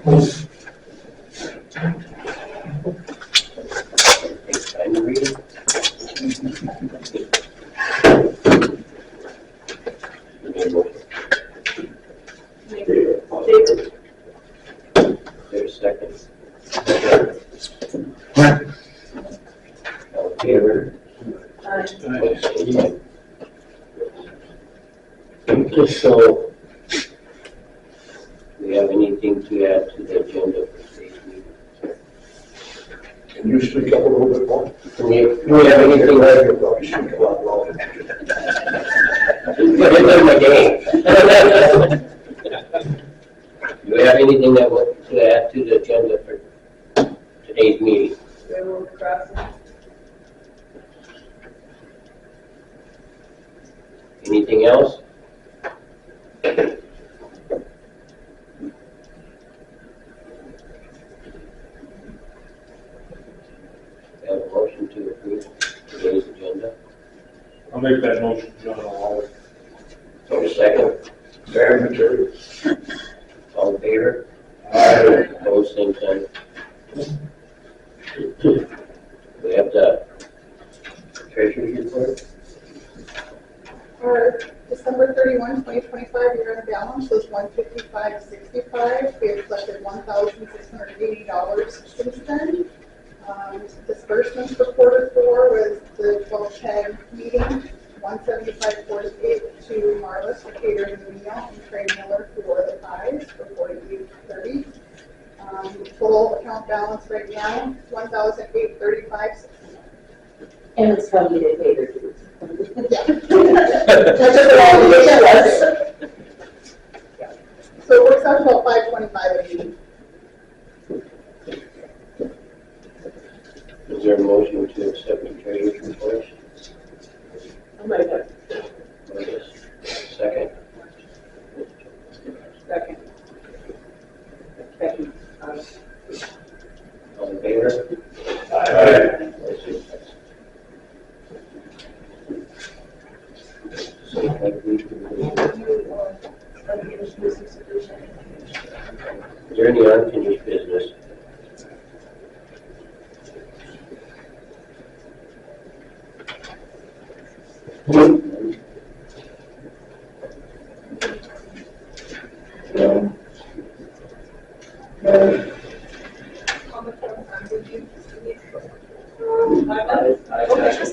Time to read it. David. There's seconds. All in favor? So, do we have anything to add to the agenda for today's meeting? Can you speak up a little bit more? Do we have anything? You probably speak a lot louder. Put it in my game. Do we have anything that to add to the agenda for today's meeting? Railroad crossing. Anything else? Have a motion to approve today's agenda. I'll make that motion, John. All For a second, Damn material. all in favor? Opposed, same sign. We have the treasurer's report. Our December 31, 2025 year-end balance was $155.65. We have collected $1,680 since then. Disbursements for quarter 4 was the 12/10 meeting, $175.48 to Marlis for catering the meal, and Trey Miller for the pies for $48.30. Total account balance right now, $1,835.60. And it's how you did pay their dues. Yeah. That's just what all the issue was. So it works out to about $525 a meeting. Is there a motion to accept the treasurer's report? Oh my God. Second. Second. Second. All in favor? Aye. Is there any unfinished business?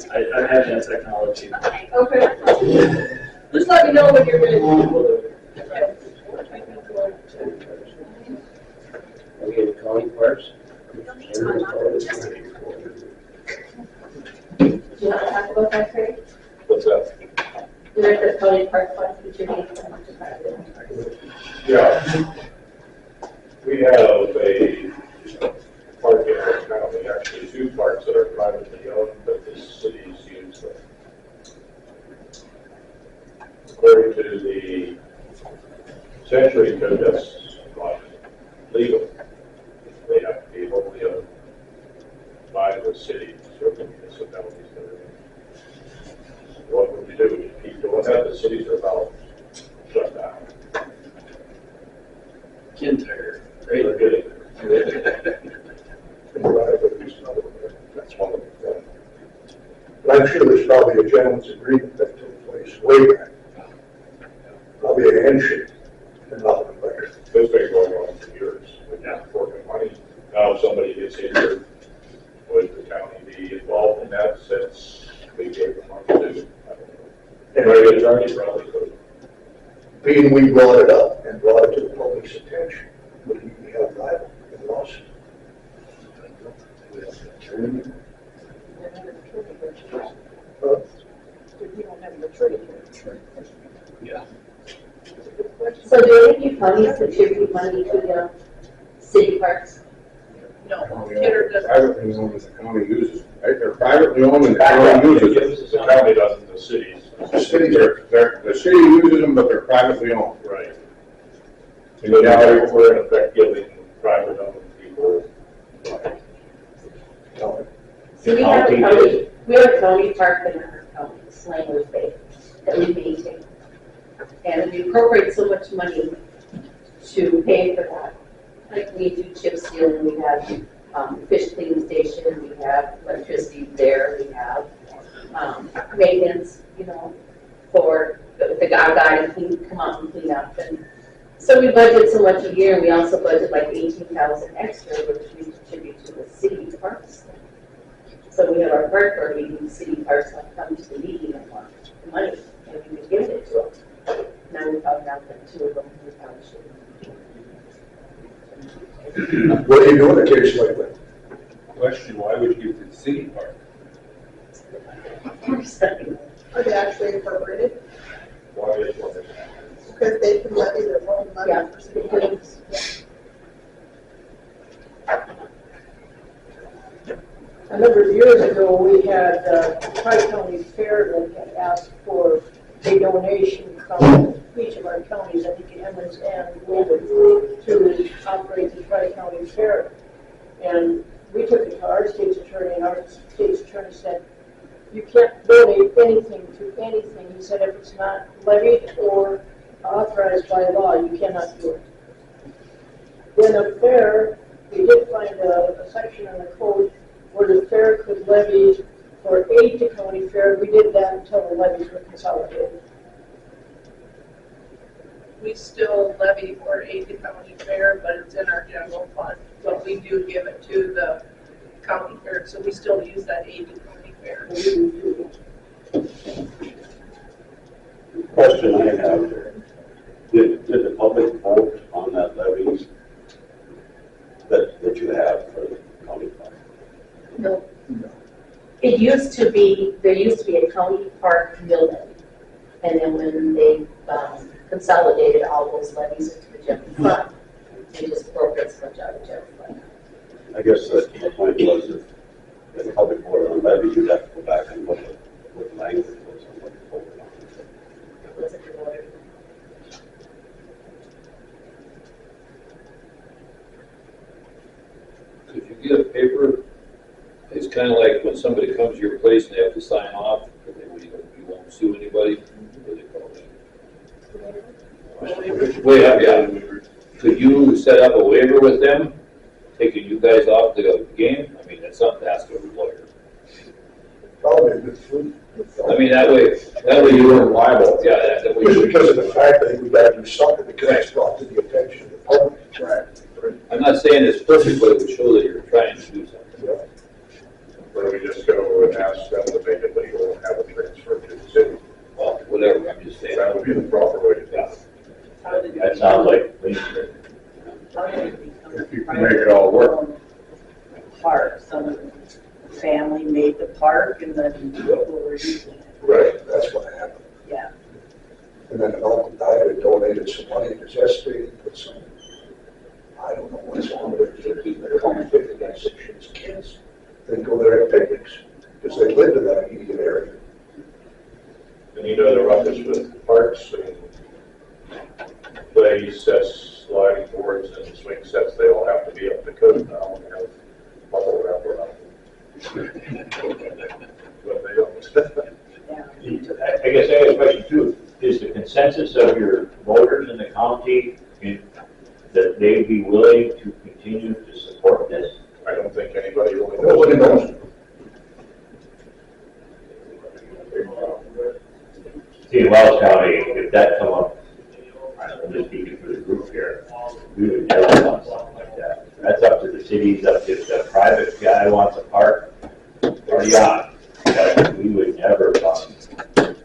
I have that technology. Okay. Just let me know when you're ready. Are we in county parks? Do you want to talk about that, Craig? What's that? You're at the County Park Fund, contributing so much of that. Yeah. We have a park in our county, actually 2 parks that are privately owned, but the cities use them. According to the Century Code, that's not legal. They have to be wholly owned by the city, or the municipalities that are in it. What would you do? Would you keep doing that? The cities are about shut down. Kintyre. They're getting there. That's one of them. But I'm sure there's probably a gentleman's agreement that took place way back. Probably a handshake and nothing better. This been going on for years. We can't work money. Now if somebody gets injured, would the county be involved in that since we gave them money to? I don't know. Anyway, the attorney probably could. Being we brought it up and brought it to the public's attention, would he be held liable in lawsuit? Yeah. So do any counties contribute money to the city parks? No, Privately owned and the county uses, right? They're privately owned and the county uses them. The county doesn't, the cities. The city uses them, but they're privately owned. Right. And now we're in effect giving private owned people. So we have a county park in our county, Slangers Bay, that we maintain. And we appropriate so much money to pay for that. Like we do chip sealing, we have, fish cleaning station, we have electricity there, we have, maintenance, you know, for our guy to come out and clean up. And so we budget so much a year, and we also budget like 18,000 extra, which we contribute to the city parks. So we have our park board meeting, the city parks like come to the meeting and want the money, and we can give it to them. Now we found out that 2 of them we probably shouldn't. What are you doing occasionally? Question, why would you give to the city park? Are they actually incorporated? Why is one? Because they can levy their own money Yeah. for city parks. A number of years ago, we had Tri-County Fair that had asked for a donation from each of our counties, I think Emmons and Logan, to operate the Tri-County Fair. And we took it to our state's attorney, and our state's attorney said, you can't donate anything to anything. He said if it's not levied or authorized by law, you cannot do it. Then a fair, we did find a section in the code where the fair could levy for aid to county fair. We did that until the levies were consolidated. We still levy for aid to county fair, but it's in our general fund. But we do give it to the county fair, so we still use that aid to county fair. Question I have, did the public vote on that levy that you have for the county park? No. It used to be, there used to be a county park mill levy. And then when they consolidated all those levies into the general fund, they just broke it so much out of the general fund. I guess the point was if the public voted on levy, you'd have to go back and look at what the language was and what the vote on. It wasn't in order. Could you get a paper? It's kind of like when somebody comes to your place and they have to sign off, but you won't sue anybody. What do they call it? Wait, yeah. Could you set up a waiver with them, taking you guys off the game? I mean, that's something to ask a lawyer. Probably a good food. I mean, that way you weren't liable. Yeah, that way. Just because of the fact that we got to do something, because it's brought to the attention of the public. Right. I'm not saying it's perfect, but it would show that you're trying to do something. Or we just go and ask them to make it legal and have it transferred to the city? Well, whatever, I'm just saying. That would be the proper way to do it. That sounds like, If you can make it all work. Park, some family made the park and then people were using it. Right, that's what happened. Yeah. And then an uncle died and donated some money in his estate and put some, I don't know what's wrong with it. They're home 50 guys, 6 years kids. They go there at picnics because they lived in that immediate area. And you know the ruckus with parks and play sets, sliding boards and swing sets, they all have to be up to code now and have bubble wrap around. But they don't. I guess I have a question too. Is the consensus of your voters in the county that they'd be willing to continue to support this? I don't think anybody really knows. Nobody knows. See, in Wells County, if that come up, I'm just speaking for the group here, we would never want something like that. That's up to the cities, up to if the private guy wants a park, or yacht. But we would never fund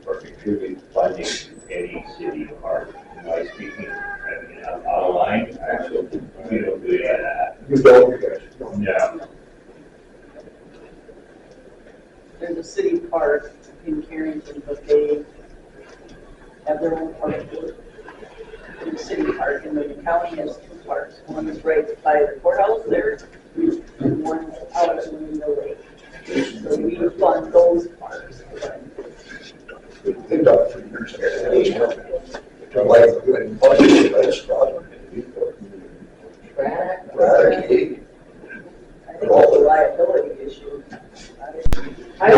or contribute funding to any city park. Am I speaking, I mean, out of line? Actually, we don't do any of that. You don't, you guys. don't. No. There's a city park in Carrington, but they have their own park board. The city park, and the county has 2 parks. One is right by the courthouse there, and one out in the lake. So we fund those parks. They've done it for years. They're like a good budget, that's Strasburg. Braddock, Hague. I think it's a liability issue. I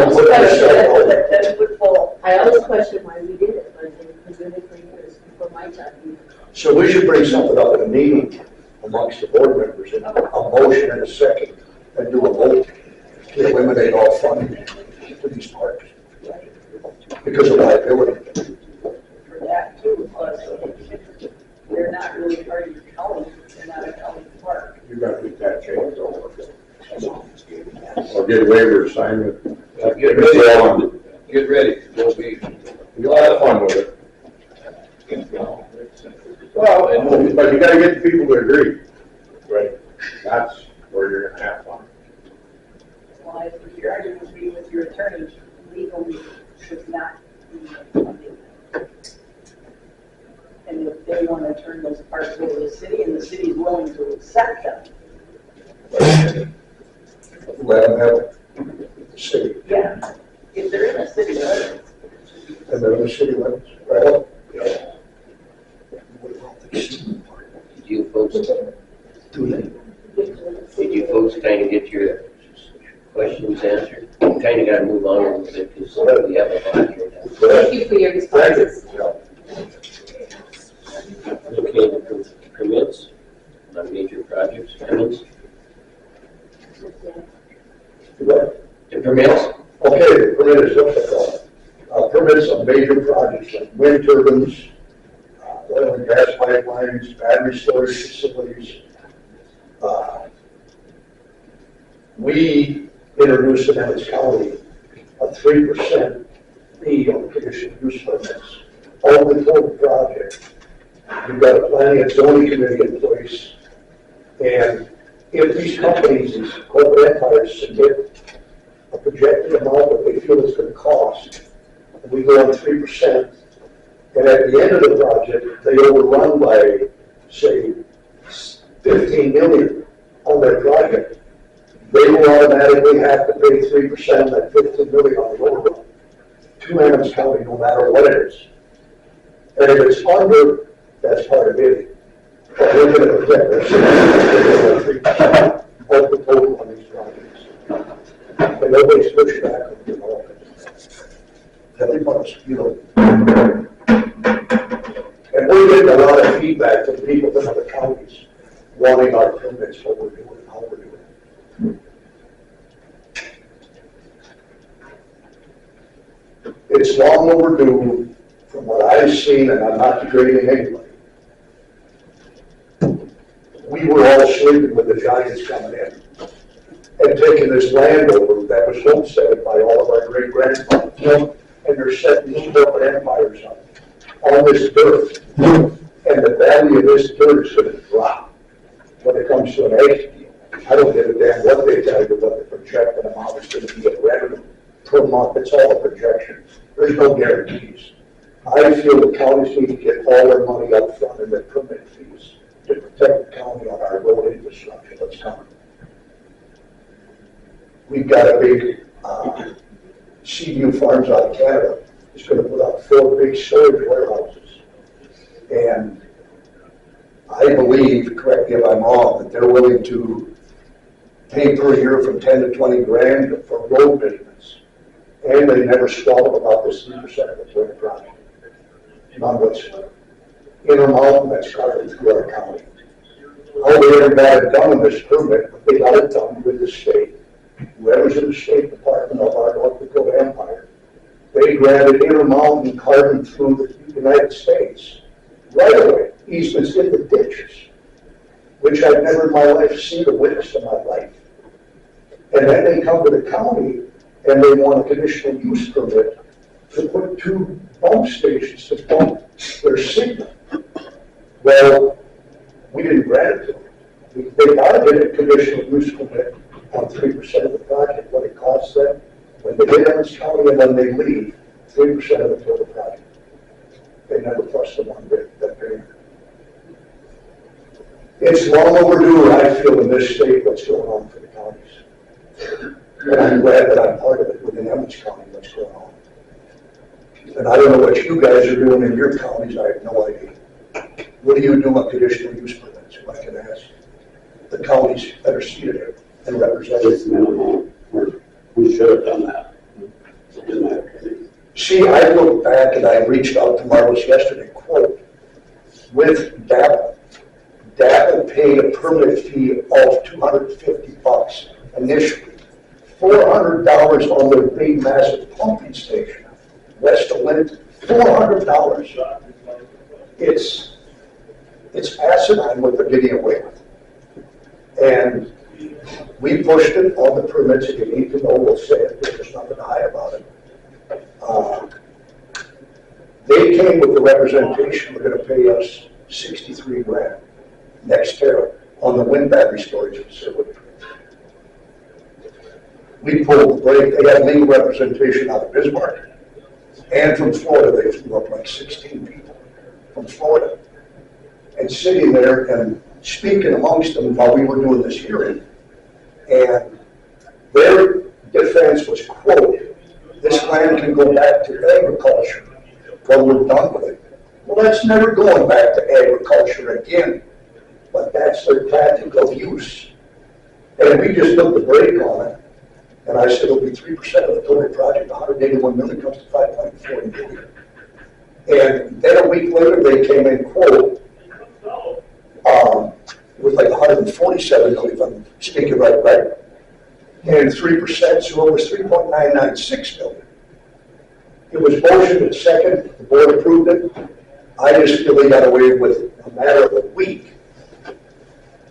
always question why we did it, but it's been doing it for years before my time. So we should bring something up at a meeting amongst the board members, a motion and a second, and do a vote to eliminate all funding to these parks because of liability. For that too, plus they're not really part of the county, they're not a county park. You gotta get that changed over. Or get a waiver assignment. Get ready, get ready, there'll be, You'll have fun with it. Well, but you gotta get the people to agree. Right. That's where you're gonna have fun. Well, I think your argument would be with your attorney, legally should not be funding. And if they want to turn those parks over to the city and the city's willing to accept them, Let them have the city, yeah, if they're in a city limits. and they're in the city limits. Well, Did you folks, kind of get your questions answered? We kind of got to move on a little bit because we have a lot here now. Thank you for your responses. Okay, the permits on major projects, permits? The permits? Okay, the permit is what they call it. Permits on major projects like wind turbines, oil and gas pipelines, battery storage facilities. We introduced in Emmons County a 3% fee on conditional use permits over the total project. We've got a planning and zoning committee in place, and if these companies, these corporate empires submit a projected amount that they feel it's going to cost, and we go on 3%, and at the end of the project, they overrun by, say, 15 million on their project, they will automatically have to pay 3% of that 15 million on the overrun to Emmons County, no matter what it is. And if it's under, that's part of it. But we're going to protect our 3% of the total on these projects. And nobody's pushed back on the development. Everybody's, and we're getting a lot of feedback from people from other counties wanting our permits, what we're doing, and how we're doing it. It's long overdue from what I've seen, and I'm not degrading anybody. We were all sleeping with the giants coming in and taking this land over that was homesteaded by all of our great grandfathers. And they're setting these corporate empires up on this dirt. And the value of this dirt is going to drop when it comes to an ag deal. I don't give a damn what they tell you, what the projected amount is going to be in revenue per month. It's all a projection. There's no guarantees. I feel the counties need to get all their money up front in their permit fees to protect the county on our road infrastructure that's coming. We've got a big CU Farms out of Canada is going to put out 4 big storage warehouses. And I believe, correct me if I'm wrong, that they're willing to pay per year from 10 to 20 grand for road maintenance. And they never swallow about this 3% of the total project. None what's Intermountain that's covered through our county. How they ever got it done in this permit, but they got it done with the state. Whoever's in the State Department of our North Dakota Empire, they granted Intermountain carbon through the United States right away, easements in the ditches, which I've never in my life seen a witness in my life. And then they come to the county and they want a conditional use permit to put 2 pump stations to pump their signal. Well, we didn't grant it to them. They got to get a conditional use permit on 3% of the project, what it costs them, when they get Emmons County and then they leave, 3% of the total project. They never plus the 1 bit, that payment. It's long overdue, I feel, in this state, what's going on for the counties. And I'm glad that I'm part of it within Emmons County, what's going on. And I don't know what you guys are doing in your counties, I have no idea. What do you do on conditional use permits, if I can ask? The counties that are seated here and represented. It's minimal. We should have done that. In my opinion. See, I look back and I reached out to Marlis yesterday, quote, with data Davin paid a permit fee of $250 initially. $400 on their big massive pumping station, west of Linton. $400. It's asinine what they're getting away with. And we pushed it on the permits. If you need to know, we'll say it. There's nothing to hide about it. They came with the representation, we're gonna pay us 63 grand next year on the wind battery storage facility. We pulled the brake. They had legal representation out of Bismarck. And from Florida, they flew up like 16 people from Florida. And sitting there and speaking amongst them while we were doing this hearing. And their defense was, quote, this land can go back to agriculture when we're done with it. Well, that's never going back to agriculture again, but that's their tactic of use. And we just took the brake on it, and I said it'll be 3% of the total project, 181 million comes to 5.4 million. And then a week later, they came in, quote, it was like 147 million, if I'm speaking right, and 3%, so it was 3.996 million. It was motioned and second, the board approved it. I just feel they got away with it a matter of a week.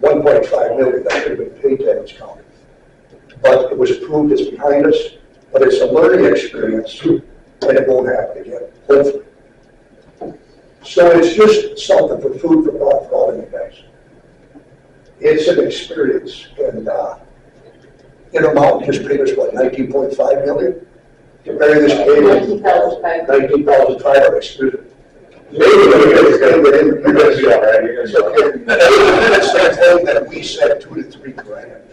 1.5 million, that should have been paid to Evans County. But it was approved, it's behind us, but it's a learning experience, and it won't happen again, hopefully. So it's just something for food for thought for all of you guys. It's an experience, and Intermountain just paid us, what, 19.5 million? To bury this cave, 19,500. 19,500, excuse me. Maybe you're gonna be all right. It's okay. It's the thing that we said 2 to 3 grand,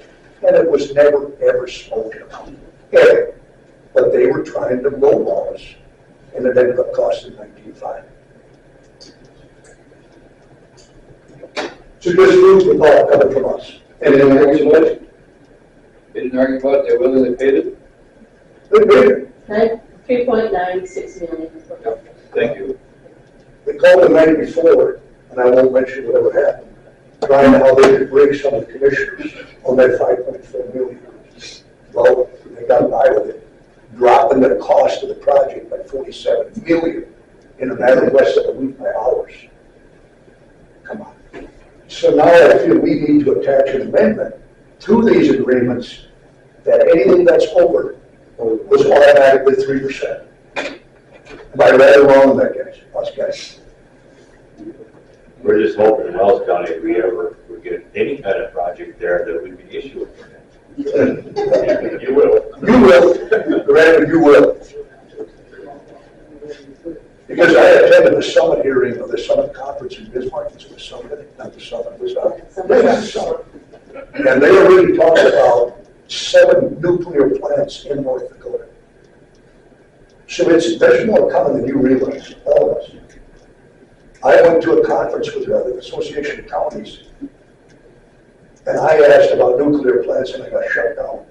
and it was never, ever spoken about, ever. But they were trying to lowball us, and it ended up costing 19,500. So just food for thought coming from us. Anything else you want? They didn't argue about it, whether they paid it? They paid it. 3.96 million. Thank you. They called the night before, and I won't mention whatever happened, trying how they could bring some of the commissioners on that 5.4 million. Well, they got by with it, dropping the cost of the project by 47 million in a matter of less than a week by hours. Come on. So now I feel we need to attach an amendment to these agreements that anything that's over was automatically 3%. Am I right or wrong on that, guys? Us guys? We're just hoping in Wells County, if we ever would get any kind of project there, that we'd be issued. You will. You will. Granted, you will. Because I attended the summit hearing of the summit conference in Bismarck. It was the summit, not the summit. It was the summit. And they already talked about 7 nuclear plants in North Dakota. So there's more coming than you realize, all of us. I went to a conference with the Association of Counties, and I asked about nuclear plants, and I got shut down.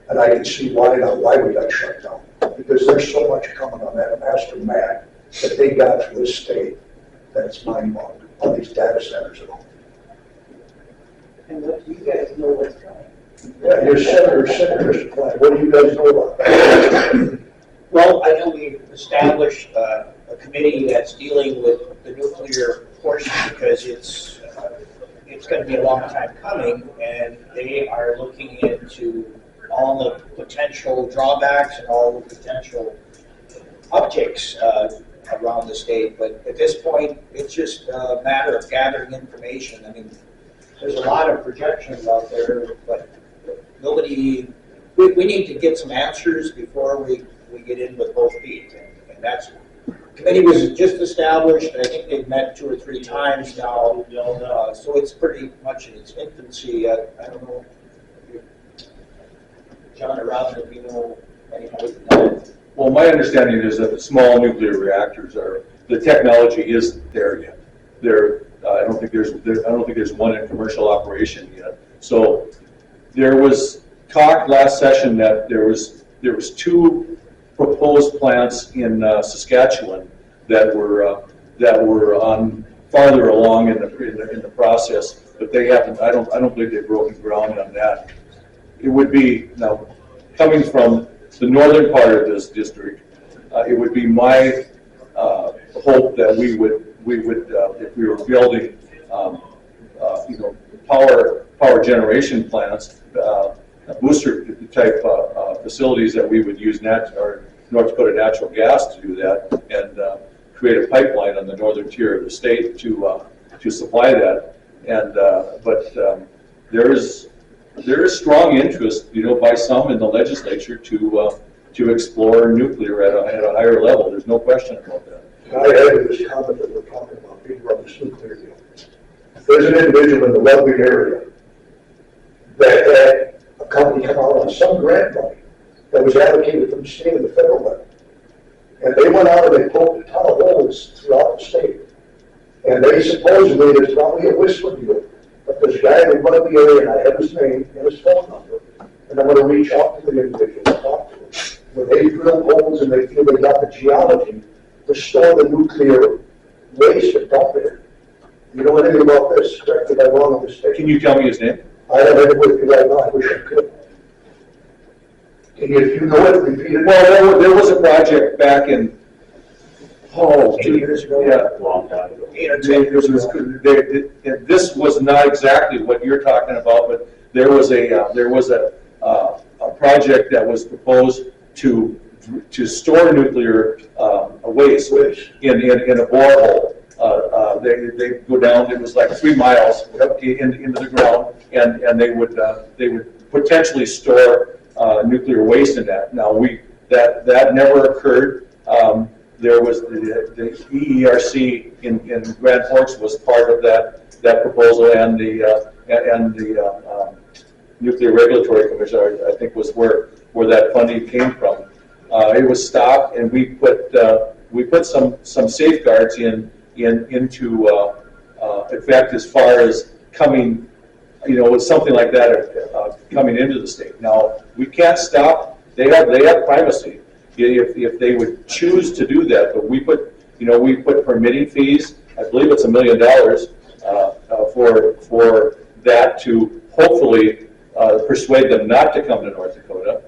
And I can see why now, why we got shut down. Because there's so much coming on that master map that they got for this state that it's mind-boggling on these data centers and all. And what do you guys know what's coming? Yeah, your senator's plan. What do you guys know about that? Well, I know we've established a committee that's dealing with the nuclear portion because it's going to be a long time coming, and they are looking into all the potential drawbacks and all the potential upticks around the state. But at this point, it's just a matter of gathering information. I mean, there's a lot of projections out there, but nobody. We need to get some answers before we get in with both feet, and that's. Committee was just established. I think they've met 2 or 3 times now, so it's pretty much in its infancy. I don't know, John or Robin, if you know anything about that. Well, my understanding is that the small nuclear reactors the technology isn't there yet. I don't think there's one in commercial operation yet. So there was talk last session that there was 2 proposed plants in Saskatchewan that were on farther along in the process, but they haven't. I don't believe they've broken ground on that. It would be now coming from the northern part of this district. It would be my hope that we would if we were building power generation plants, booster type facilities, that we would use North Dakota natural gas to do that, and create a pipeline on the northern tier of the state to supply that. And but there is strong interest, by some in the legislature to explore nuclear at a higher level. There's no question about that. I added this comment that we're talking about being on this nuclear deal. There's an individual in the Ludwig area that had a company come out on some grant money that was allocated from the state and the federal level. And they went out and they poked a ton of holes throughout the state. And they supposedly, there's probably a whisper deal, but this guy that run the area, and I have his name and his phone number, and I'm going to reach out to the individual and talk to him. When they drill holes and they feel they got the geology to store the nuclear waste and dump it. You know anything about this? Correct me if I'm wrong on this state. Can you tell me his name? I don't have it with me right now. I wish I could. Can you, if you know it, repeat it? Well, there was a project back in 8 years ago? Yeah. A long time ago. 8 or 10 years ago. This was not exactly what you're talking about, but there was a project that was proposed to store nuclear waste in a borehole. They go down. It was like 3 miles into the ground, and they would potentially store nuclear waste in that. Now that never occurred. There was the EERC in Grand Forks was part of that proposal, and the Nuclear Regulatory Commission, I think, was where that funding came from. It was stopped, and we put some safeguards into effect as far as coming, with something like that coming into the state. Now we can't stop. They have privacy if they would choose to do that. But we put permitting fees. I believe it's $1 million for that to hopefully persuade them not to come to North Dakota.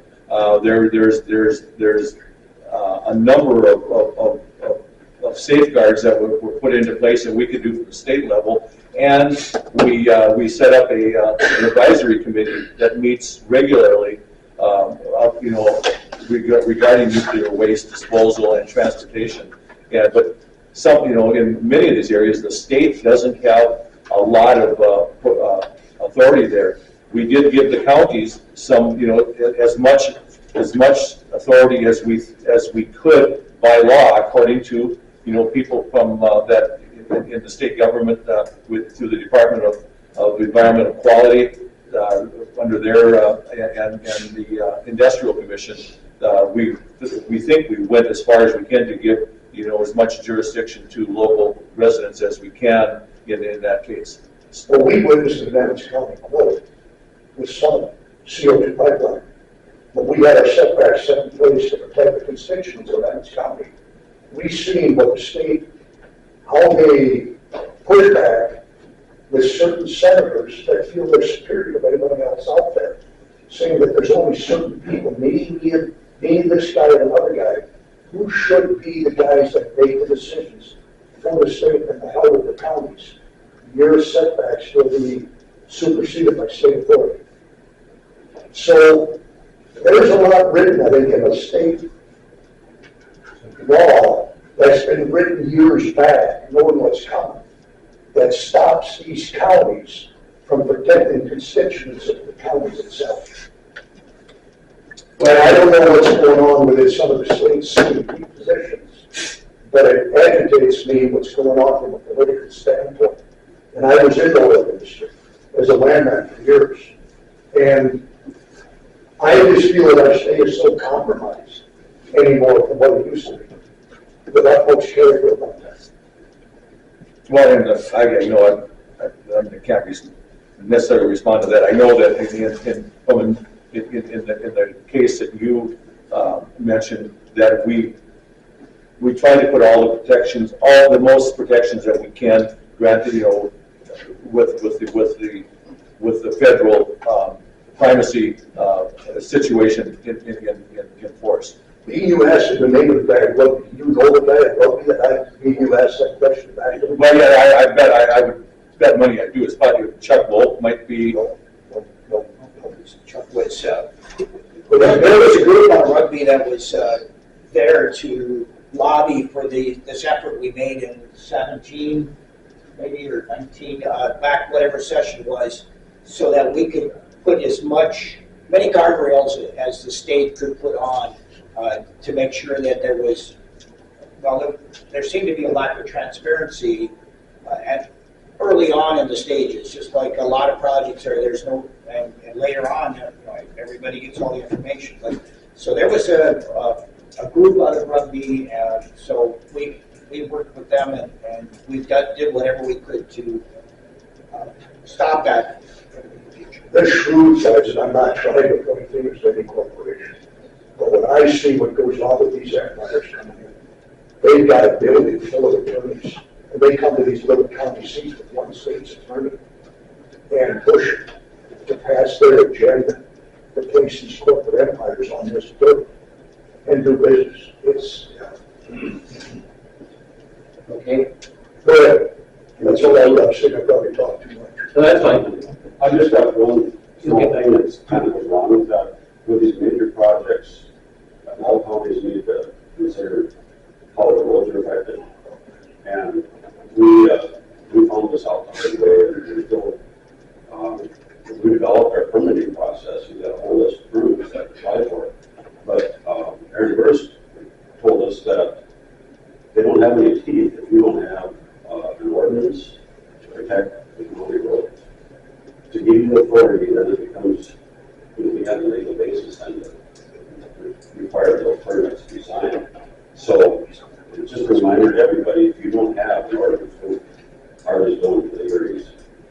There's a number of safeguards that were put into place that we could do from the state level, and we set up an advisory committee that meets regularly, regarding nuclear waste disposal and transportation. Yeah, but in many of these areas, the state doesn't have a lot of authority there. We did give the counties some, as much authority as we could by law, according to people from that in the state government through the Department of Environmental Quality under their and the Industrial Commission. We think we went as far as we can to give as much jurisdiction to local residents as we can in that case. Well, we witnessed in Adams County Court with some CO2 pipeline, but we had our setbacks set in place to protect the constituents of Adams County. We've seen what the state, how they push back with certain senators that feel they're superior to anybody else out there, saying that there's only certain people, me, this guy, and another guy, who should be the guys that make the decisions for the state and the health of the counties. Your setbacks will be superseded by state authority. So there's a lot written, I think, in the state law that's been written years back, knowing what's coming, that stops these counties from protecting constituents of the counties itself. But I don't know what's going on within some of the state's city positions, but it agitates me what's going on from a political standpoint. And I was in the oil industry as a landman for years. And I just feel that our state is so compromised anymore from what it used to be. But that folks care about that. Well, and I can't necessarily respond to that. I know that in the case that you mentioned, that we try to put all the most protections that we can granted, with the federal primacy situation in force. BUS is the name of the guy, rugby. You know the guy at rugby that I, BUS, that question back to him? Well, yeah, I bet, I would bet money I do. It's probably Chuck Wolf might be. No, Chuck was, there was a group on rugby that was there to lobby for the this effort we made in 17, maybe, or 19, back whatever session was, so that we could put many guardrails as the state could put on to make sure that there was, well, there seemed to be a lack of transparency early on in the stages, just like a lot of projects there's no, and later on, everybody gets all the information. But so there was a group out of rugby, and so we worked with them, and we did whatever we could to stop that. The shrewd side, and I'm not trying to point fingers at any corporation, but when I see what goes on with these empires, they've got a building full of attorneys, and they come to these little county seats with one state's attorney and push to pass their agenda to place these corporate empires on this dirt and do business. It's, Okay, go ahead. That's all I love, saying I probably talk too much. so that's fine. I just got one small thing that's kind of wrong with that. With these major projects, all counties need to consider how the roads are affected. And we found this out the hard way, and until we developed our permitting process, we got a whole list of groups that apply for it. But Aaron Burst told us that they don't have any teeth if you don't have an ordinance to protect the county roads. To give you the authority, then it becomes, we have a legal basis then to require those permits to be signed. So it's just a reminder to everybody, if you don't have an ordinance, ours going to the hearings.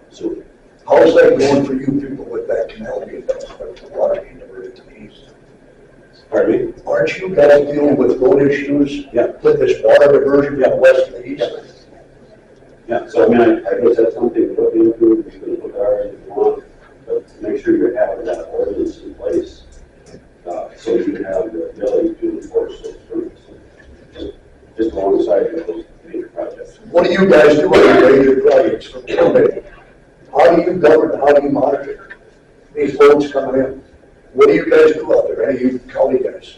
So How's that going for you people with that canal being built, with the water being diverted to the east? pardon me? Aren't you guys dealing with road issues? Yeah. With this water diversion from west to the east? Yeah, so I mean, I guess that's something to look into, you can look at ours if you want, but make sure you're having that ordinance in place, so you can have the ability to enforce those permits. Just alongside of those major projects. What do you guys do on your major projects for permitting? How do you govern, how do you monitor these roads coming in? What do you guys do out there, any of you county guys?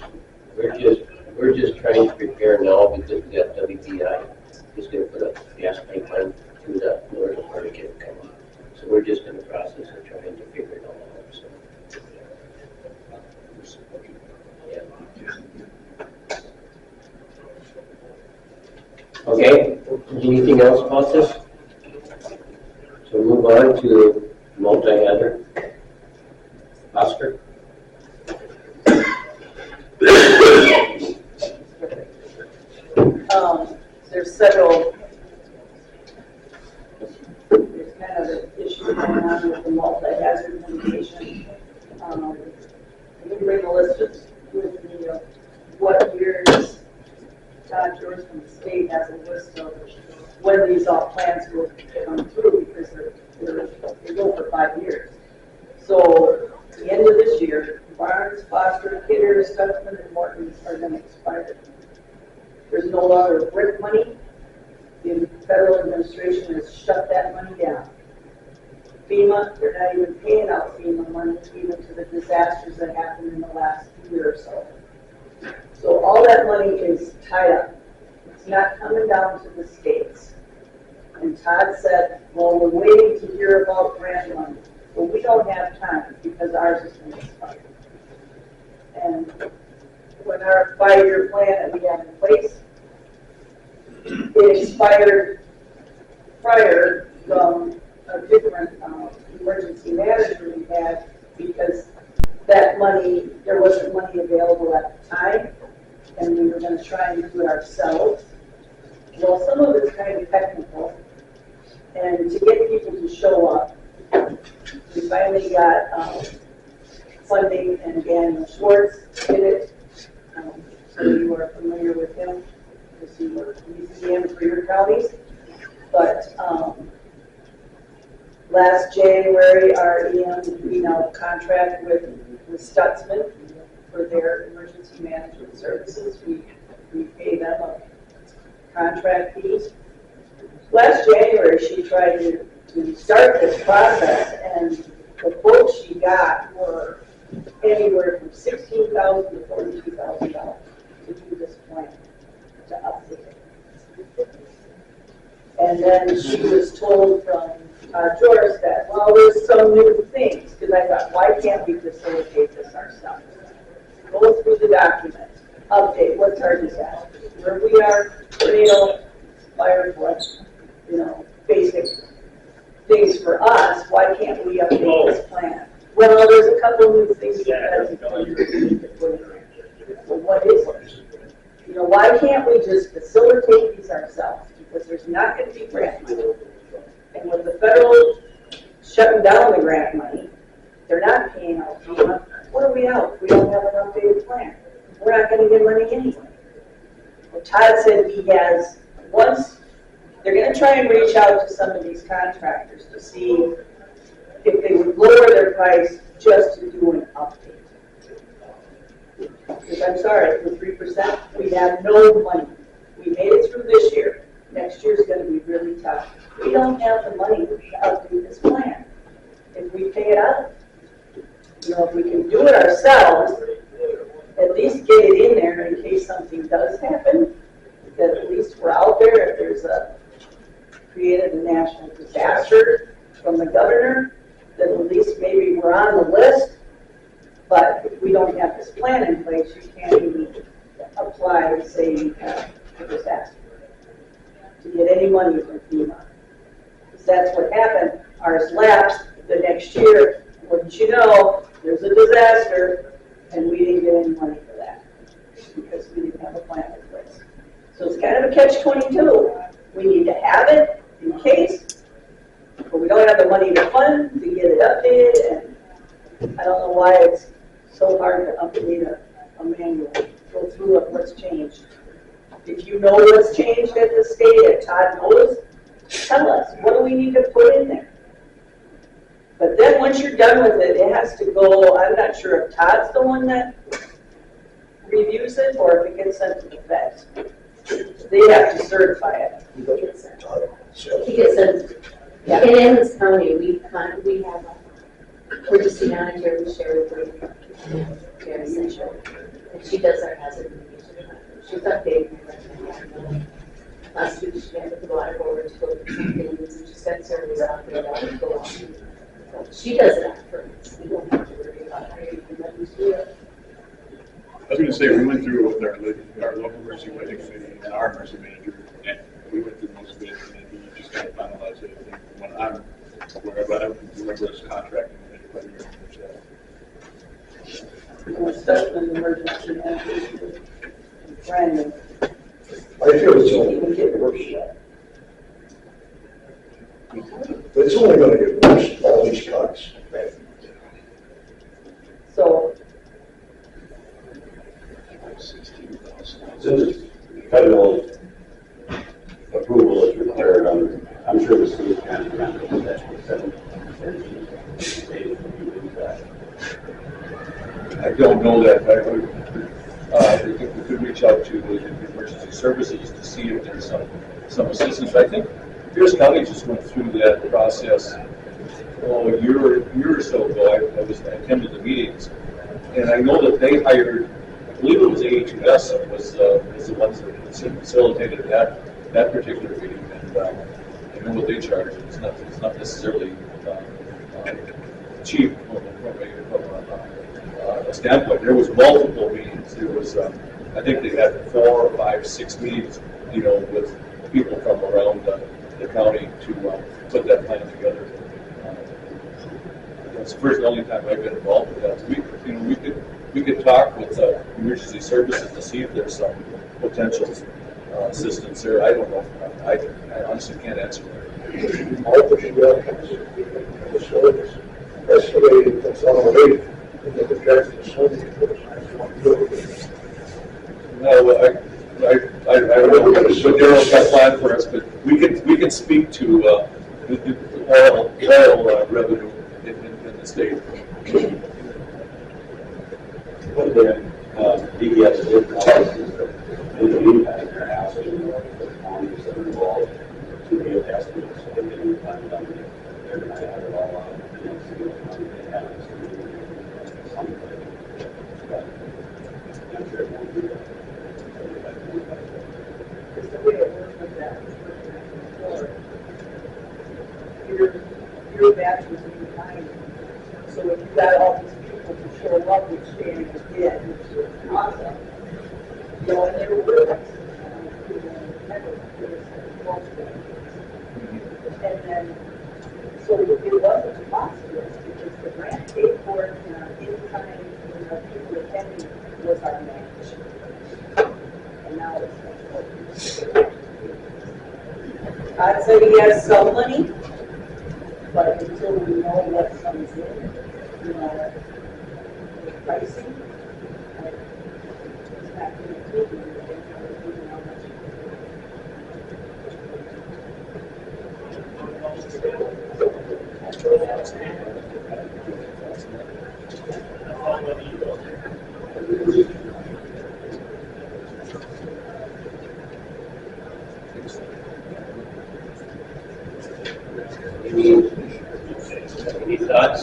We're just trying to prepare now because we got WPI is gonna put a gas pipeline to the northern part of Kent County. So we're just in the process of trying to figure it all out, so. Yeah. Okay, anything else about this? So move on to multi-header. Oscar? There's several, there's kind of an issue going on with the multi-hazard mitigation. I didn't bring a list with me of what years Todd George from the state has a list of when these all plans will come through, because they go for 5 years. So at the end of this year, Barnes, Foster, Kidder, Stutzman, and Morton are going to expire. There's no longer BRIC money. The federal administration has shut that money down. FEMA, they're not even paying out FEMA money even to the disasters that happened in the last year or so. So all that money is tied up. It's not coming down to the states. And Todd said, well, we're waiting to hear about grant money. Well, we don't have time because ours is going to expire. And when our 5-year plan that we have in place, it expired prior from a different emergency management we had, because that money, there wasn't money available at the time, and we were going to try and do it ourselves. Well, some of it's kind of technical, and to get people to show up, we finally got funding, and Daniel Schwartz did it. So you are familiar with him, because you were using him for your counties. But, last January, our EM, we now contract with Stutzman for their emergency management services. We pay them a contract fee. Last January, she tried to start this process, and the quotes she got were anywhere from $16,000 to $42,000 to do this plan, to update it. And then she was told from Joris that, well, there's some new things, because I thought, why can't we facilitate this ourselves? Go through the document, update, what's our disaster, where we are, tornado, fire, flood, basic things for us, why can't we update this plan? Well, there's a couple new things that we need to put in there. Well, what is it? Why can't we just facilitate these ourselves? Because there's not going to be grant money. And with the federal shutting down the grant money, they're not paying out FEMA. What are we out? We don't have an updated plan. We're not going to get money anyway. Well, Todd said he has, once, they're going to try and reach out to some of these contractors to see if they would lower their price just to do an update. Because I'm sorry, for 3%, we have no money. We made it through this year. Next year's going to be really tough. We don't have the money to update this plan. If we pay it out, if we can do it ourselves, at least get it in there in case something does happen, that at least we're out there. If there's created a national disaster from the governor, then at least maybe we're on the list. But if we don't have this plan in place, you can't even apply and say you have a disaster to get any money from FEMA. Because that's what happened. Ours lapsed the next year. Wouldn't you know, there's a disaster, and we didn't get any money for that because we didn't have a plan in place. So it's kind of a catch-22. We need to have it in case, but we don't have the money to fund to get it updated, and I don't know why it's so hard to update a manual. Go through it, what's changed. If you know what's changed at the state, if Todd knows, tell us, what do we need to put in there? But then once you're done with it, it has to go, I'm not sure if Todd's the one that reviews it or if it gets sent to the feds. They have to certify it. He gets sent. Yeah. In Emmons County, we have a emergency manager we share with her. And she does our hazard mitigation plan. She's updated. Last week she had to go out of order to go to some things, and she sent surveys out there that would go on. So she does that for us. We don't have to worry about anything that we do. I was going to say, we went through it with our local emergency planning committee and our emergency manager, and we went through most of it, and then we just kind of finalized it. And when I'm aware of it, I don't remember us contracting with anybody or anything like that. Special emergency manager, Brandon. I feel it's only going to get worse. It's only going to get worse, all these cuts. So, Since federal approval is required, I'm sure the state can handle that. I don't know that. I think we could reach out to the emergency services to see if there's some assistance. I think Pierce County just went through that process a year or so ago. I attended the meetings, and I know that they hired, I believe it was AHS was the ones that facilitated that particular meeting, and I know what they charge. It's not necessarily cheap from a standpoint. There was multiple meetings. There was, I think they had 4 or 5, 6 meetings, with people from around the county to put that plan together. It's the only time I've been involved with that. We could talk with emergency services to see if there's some potential assistance there. I don't know. I honestly can't answer that. Martha should be estimated consolidation. No, I don't know what Daryl's got planned for us, but we can speak to the oil revenue in the state. What the DES did policies in the meantime, they're asking the counties that are involved to give estimates so they can plan on it. They're going to add it all up and see what money they have. So something. But I'm sure it won't be that. Because the way it works with that, your batch was behind. So if you got all these people to show up, which Danny did, which was awesome, you know, and they were with us. And then, so it wasn't possible because the grant paid for it in time, when the people attending was our match. And now it's like, I'd say he has some money, but until we know what comes in, you know, the pricing, it's not going to take anything. Any thoughts?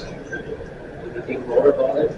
Anything more about it?